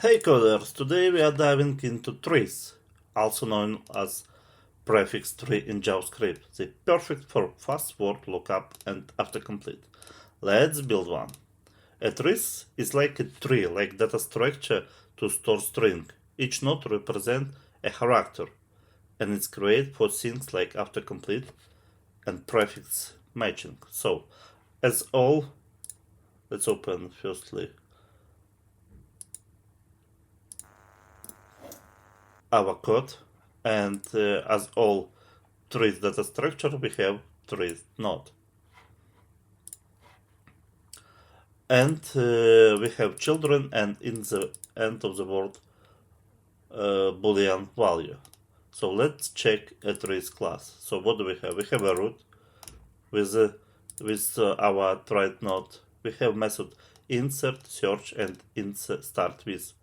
Hey coders, today we are diving into trees, also known as prefix tree in JavaScript, the perfect for fast word lookup and autocomplete. Let's build one. A tree is like a tree, like data structure to store string. Each node represents a character, and it's great for things like autocomplete and prefix matching. So, as all, let's open firstly our code, and as all trees data structure we have trees node, and we have children, and in the end of the word boolean value. So let's check a trees class. So what do we have? We have a root with our tried node. We have method insert, search, and insert start with.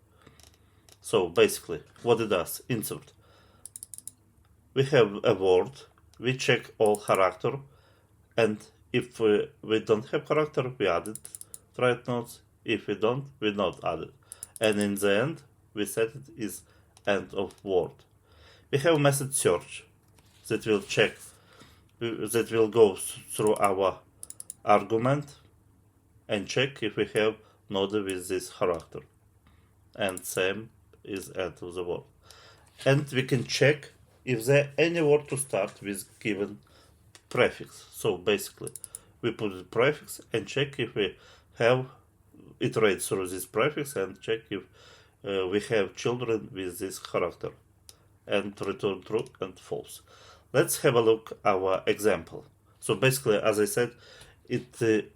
So basically what it does, insert, we have a word, we check all character, and if we don't have character, we add it right nodes. If we don't, we not add it. And in the end, we set it is end of word. We have method search that will check, that will go through our argument and check if we have node with this character. And same is end of the word. And we can check if there any word to start with given prefix. So basically, we put the prefix and check if we have iterate through this prefix and check if we have children with this character and return true and false. Let's have a look our example. So basically, as I said, it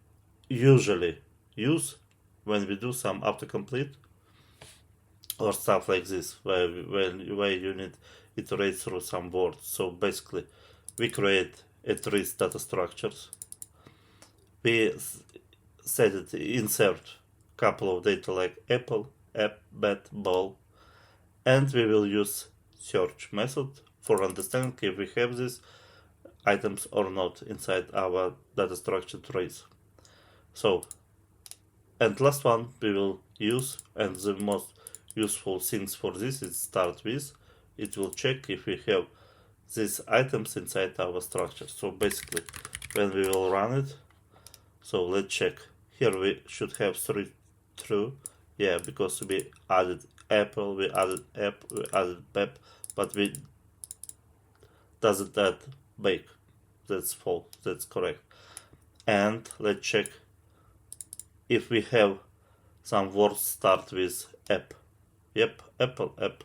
usually use when we do some autocomplete or stuff like this, where you need iterate through some words. So basically, we create a tree data structures. We set it insert couple of data like apple, app, bat, ball, and we will use search method for understanding if we have these items or not inside our data structure trees. So, and last one we will use, and the most useful things for this is start with. It will check if we have these items inside our structure. So basically, when we will run it, so let's check. Here we should have 3 true. Yeah, because we added apple, we added app, we added pep, but we doesn't add bake. That's false. That's correct. And let's check if we have some words start with app. Yep, apple, app,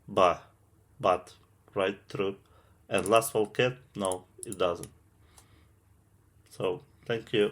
but, right, true. And last one cat, no, it doesn't. So, thank you.